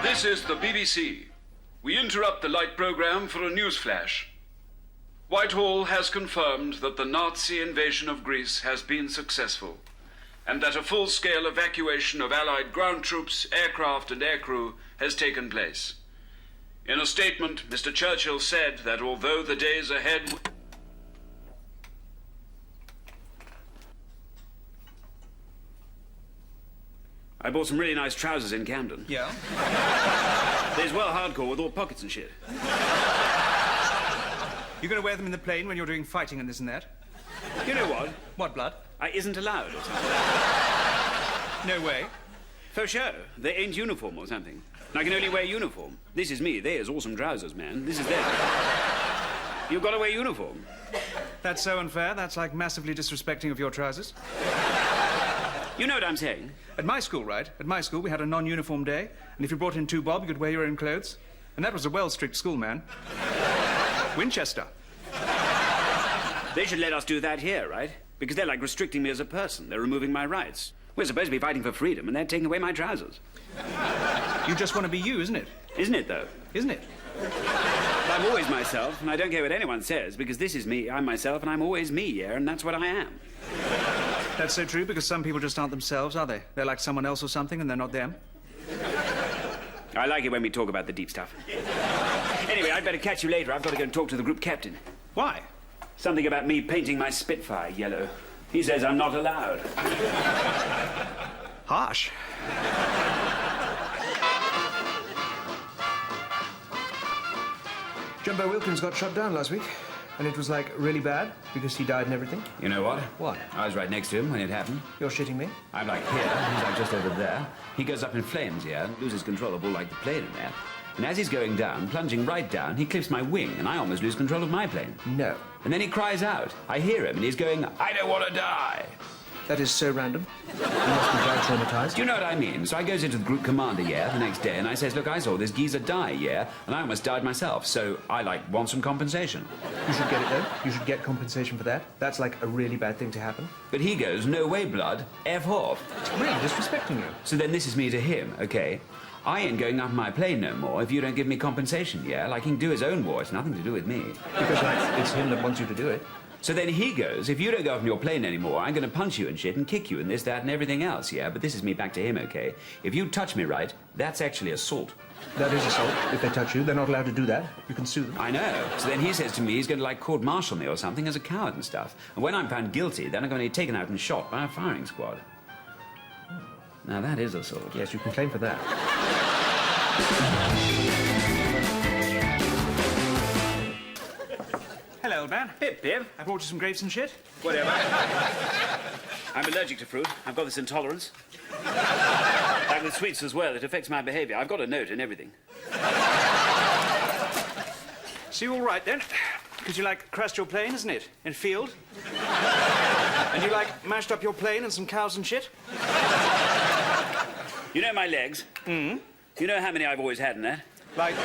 This is the BBC. We interrupt the light programme for a news flash. Whitehall has confirmed that the Nazi invasion of Greece has been successful, and that a full-scale evacuation of Allied ground troops, aircraft and aircrew has taken place. In a statement, Mr. Churchill said that although the days ahead... I bought some really nice trousers in Camden. Yeah? They's well hardcore with all pockets and shit. You're going to wear them in the plane when you're doing fighting and this and that? You know what? What, blood? I isn't allowed or something. No way. For sure. They ain't uniform or something. And I can only wear uniform. This is me. There's awesome trousers, man. This is them. You've got to wear uniform. That's so unfair. That's like massively disrespecting of your trousers. You know what I'm saying? At my school, right? At my school, we had a non-uniform day, and if you brought in 2 bob, you could wear your own clothes. And that was a well-strict school, man. Winchester. They should let us do that here, right? Because they're like restricting me as a person. They're removing my rights. We're supposed to be fighting for freedom, and they're taking away my trousers. You just want to be you, isn't it? Isn't it, though? Isn't it? I'm always myself, and I don't care what anyone says, because this is me, I'm myself, and I'm always me, yeah, and that's what I am. That's so true, because some people just aren't themselves, are they? They're like someone else or something, and they're not them. I like it when we talk about the deep stuff. Anyway, I'd better catch you later. I've got to go and talk to the group captain. Why? Something about me painting my Spitfire yellow. He says I'm not allowed. Harsh. Jumbo Wilkins got shot down last week, and it was, like, really bad, because he died and everything. You know what? What? I was right next to him when it happened. You're shitting me? I'm like here, he's like just over there. He goes up in flames, yeah, loses control of all, like, the plane in there. And as he's going down, plunging right down, he clips my wing, and I almost lose control of my plane. No. And then he cries out. I hear him, and he's going, I don't want to die. That is so random. You must be very traumatized. Do you know what I mean? So I goes into the group commander, yeah, the next day, and I says, look, I saw this geezer die, yeah, and I almost died myself, so I, like, want some compensation. You should get it, though. You should get compensation for that. That's, like, a really bad thing to happen. But he goes, no way, blood, F off. It's really disrespecting you. So then this is me to him, okay? I ain't going up in my plane no more if you don't give me compensation, yeah? Like, he can do his own war, it's nothing to do with me. Because, like, it's him that wants you to do it. So then he goes, if you don't go up in your plane anymore, I'm going to punch you and shit and kick you and this, that, and everything else, yeah? But this is me back to him, okay? If you touch me right, that's actually assault. That is assault. If they touch you, they're not allowed to do that. You can sue them. I know. So then he says to me he's going to, like, court-martial me or something as a coward and stuff. And when I'm found guilty, then I'm going to be taken out and shot by a firing squad. Now, that is assault. Yes, you can claim for that. Hello, old man. Pip, Pip. I brought you some grapes and shit. Whatever. I'm allergic to fruit. I've got this intolerance. Like with sweets as well, it affects my behaviour. I've got a note and everything. So you're all right, then? Because you, like, crashed your plane, isn't it? In field? And you, like, mashed up your plane and some cows and shit? You know my legs? Mm. You know how many I've always had in that? Like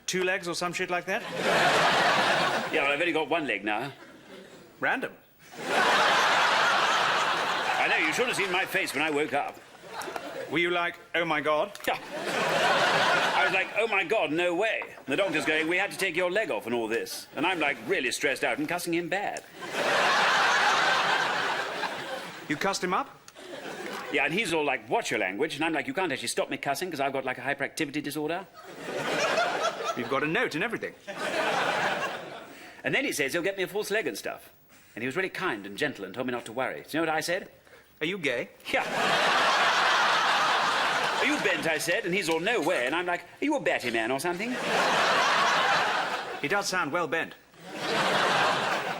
2 legs or some shit like that? Yeah, well, I've only got 1 leg now. Random. I know, you should have seen my face when I woke up. Were you like, oh, my God? Yeah. I was like, oh, my God, no way. And the doctor's going, we had to take your leg off and all this. And I'm, like, really stressed out and cussing him bad. You cussed him up? Yeah, and he's all like, watch your language. And I'm like, you can't actually stop me cussing because I've got, like, a hyperactivity disorder. You've got a note and everything. And then he says he'll get me a false leg and stuff. And he was really kind and gentle and told me not to worry. Do you know what I said? Are you gay? Yeah. Are you bent, I said, and he's all, no way. And I'm like, are you a batty man or something? He does sound well bent.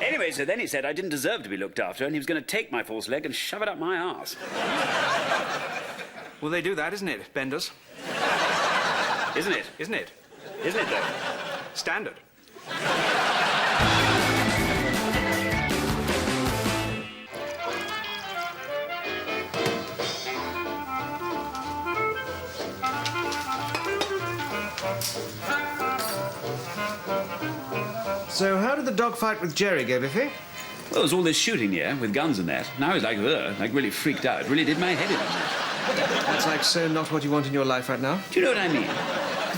Anyway, so then he said I didn't deserve to be looked after and he was going to take my false leg and shove it up my arse. Well, they do that, isn't it, benders? Isn't it? Isn't it? Isn't it, though? Standard. So how did the dogfight with Jerry go, Biffy? Well, there was all this shooting here with guns and that. And I was like, ugh, like really freaked out. It really did my head in. That's like so not what you want in your life right now. Do you know what I mean?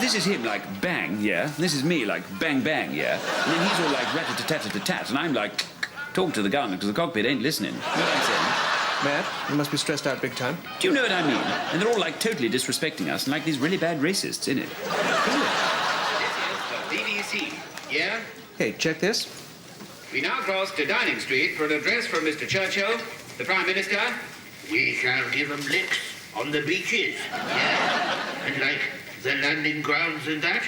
This is him like bang, yeah. And this is me like bang, bang, yeah. And then he's all like rat-a-tat-a-tat-a-tat. And I'm like, talk to the gun because the cockpit ain't listening. You know what I'm saying? Mad? You must be stressed out big time. Do you know what I mean? And they're all like totally disrespecting us and like these really bad racists, innit? This is the BBC. Yeah? Hey, check this. We now cross to Downing Street for an address from Mr. Churchill, the Prime Minister. We shall give 'em licks on the beaches. Yeah? And like the landing grounds and that.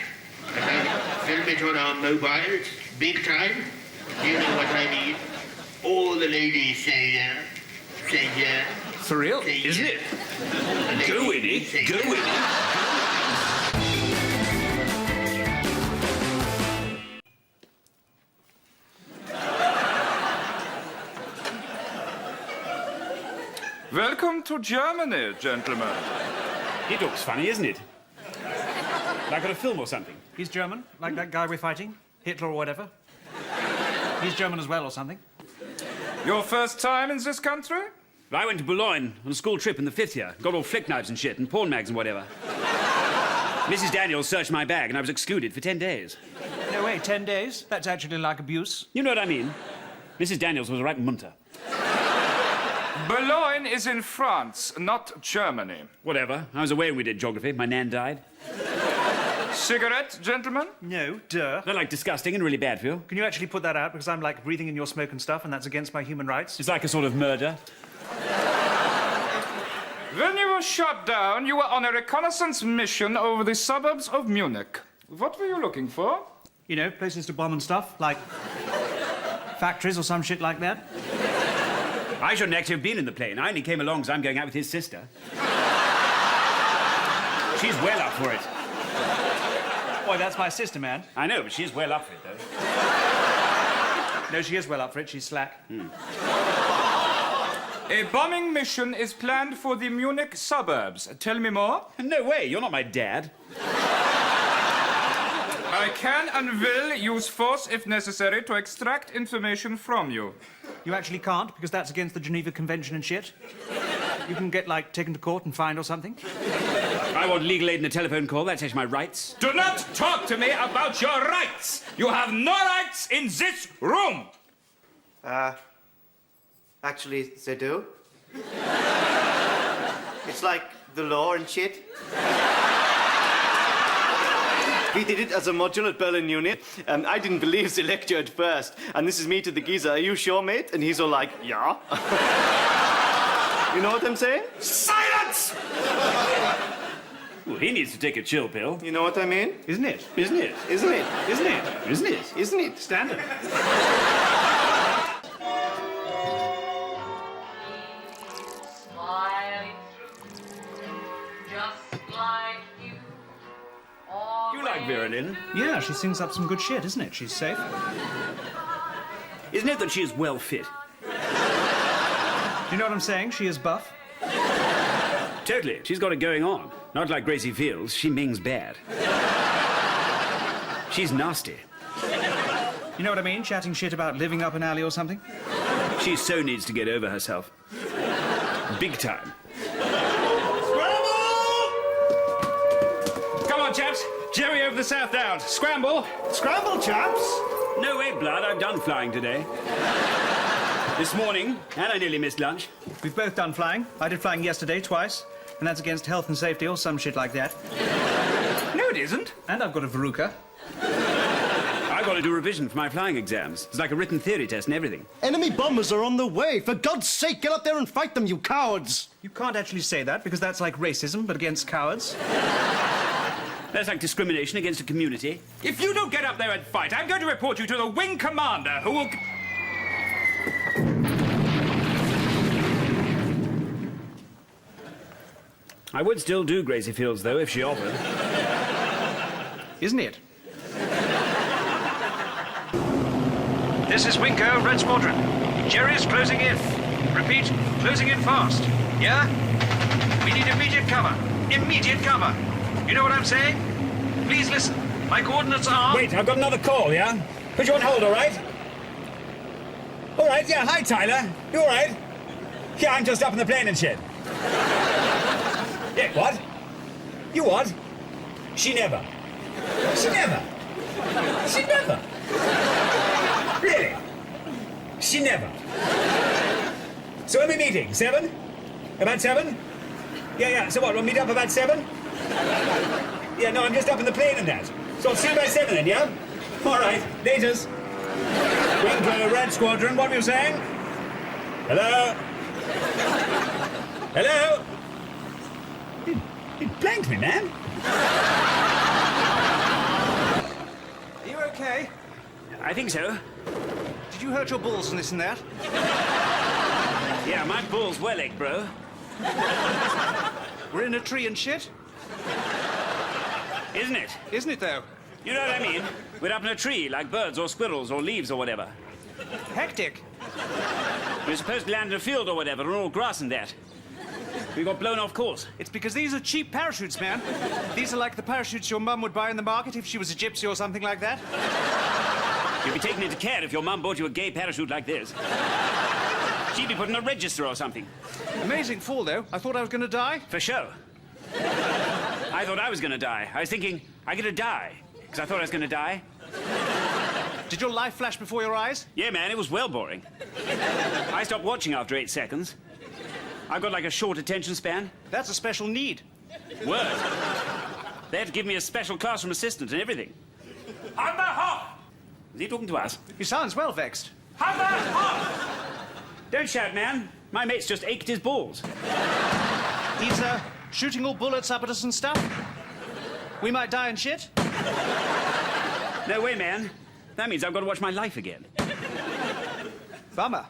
And like film it on our mobiles, big time. Do you know what I mean? All the ladies say yeah. Say yeah. For real? Say Isn't yeah. it? Go with it. Go with it. Welcome to Germany, gentlemen. He looks funny, isn't it? Like on a film or something. He's German, like that guy we're fighting, Hitler or whatever. He's German as well or something. Your first time in this country? I went to Boulogne on a school trip in the 5th year. Got all flick knives and shit and porn mags and whatever. Mrs. Daniels searched my bag and I was excluded for 10 days. No way, 10 days? That's actually like abuse. You know what I mean? Mrs. Daniels was right munter. Boulogne is in France, not Germany. Whatever. I was away when we did geography. My nan died. Cigarette, gentlemen? No, duh. They're like disgusting and really bad for you. Can you actually put that out? Because I'm like breathing in your smoke and stuff, and that's against my human rights. It's like a sort of murder. When you were shot down, you were on a reconnaissance mission over the suburbs of Munich. What were you looking for? You know, places to bomb and stuff, like factories or some shit like that. I shouldn't actually have been in the plane. I only came along because I'm going out with his sister. She's well up for it. Boy, that's my sister, man. I know, but she's well up for it, though. No, she is well up for it. She's slack. A bombing mission is planned for the Munich suburbs. Tell me more. No way, you're not my dad. I can and will use force if necessary to extract information from you. You actually can't, because that's against the Geneva Convention and shit. You can get, like, taken to court and fined or something. I want legal aid in a telephone call. That's actually my rights. Do not talk to me about your rights. You have no rights in this room. Actually, they do. It's like the law and shit. We did it as a module at Berlin Unit, and I didn't believe the lecture at first. And this is me to the geezer. Are you sure, mate? And he's all like, yeah. You know what I'm saying? Silence! Well, he needs to take a chill pill. You know what I mean? Isn't it? Isn't it? Isn't it? Isn't it? Isn't it? Isn't it? Standard. Smiling through, just like you. You like Vera Lynn? Yeah, she sings up some good shit, isn't it? She's safe. Isn't it that she is well fit? Do you know what I'm saying? She is buff. Totally. She's got it going on. Not like Gracie Fields. She mings bad. She's nasty. You know what I mean? Chatting shit about living up an alley or something. She so needs to get over herself. Big time. Come on, chaps. Jerry over the South Downs. Scramble. Scramble, chaps! No way, Blood. I've done flying today. This morning, and I nearly missed lunch. We've both done flying. I did flying yesterday, twice. And that's against health and safety or some shit like that. No, it isn't. And I've got a veruca. I've got to do revision for my flying exams. It's like a written theory test and everything. Enemy bombers are on the way. For God's sake, get up there and fight them, you cowards! You can't actually say that, because that's like racism, but against cowards. That's like discrimination against a community. If you don't get up there and fight, I'm going to report you to the wing commander, who will... I would still do Gracie Fields, though, if she offered. Isn't it? This is Winko, Red Squadron. Jerry's closing in. Repeat, closing in fast. Yeah? We need immediate cover. Immediate cover. You know what I'm saying? Please listen. My coordinates are... Wait, I've got another call, yeah? Put you on hold, all right? All right, yeah, hi, Tyler. You all right? Yeah, I'm just up in the plane and shit. Yeah, what? You what? She never. She never. She never. Really? She never. So when are we meeting? 7? About 7? Yeah. So what, we'll meet up about 7? Yeah, no, I'm just up in the plane and that. So I'll see you by 7 then, yeah? All right, laters. Winker, Red Squadron, what were you saying? Hello? Hello? It blanked me, man. Are you okay? I think so. Did you hurt your balls and this and that? Yeah, my ball's well ache, bro. We're in a tree and shit? Isn't it? Isn't it, though? You know what I mean? We're up in a tree, like birds or squirrels or leaves or whatever. Hectic. We're supposed to land in a field or whatever, and all grass and that. We got blown off course. It's because these are cheap parachutes, man. These are like the parachutes your mum would buy in the market if she was a gypsy or something like that. You'd be taken into care if your mum bought you a gay parachute like this. She'd be put in a register or something. Amazing fall, though. I thought I was going to die. For show. I thought I was going to die. I was thinking, I'm going to die. Because I thought I was going to die. Did your life flash before your eyes? Yeah, man, it was well boring. I stopped watching after 8 seconds. I've got like a short attention span. That's a special need. Word. They had to give me a special classroom assistant and everything. Hammer Hoff! Is he talking to us? He sounds well vexed. Hammer Hoff! Don't shout, man. My mate's just ached his balls. He's, shooting all bullets up at us and stuff. We might die and shit. No way, man. That means I've got to watch my life again. Bummer.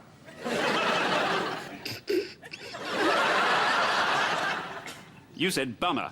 You said bummer.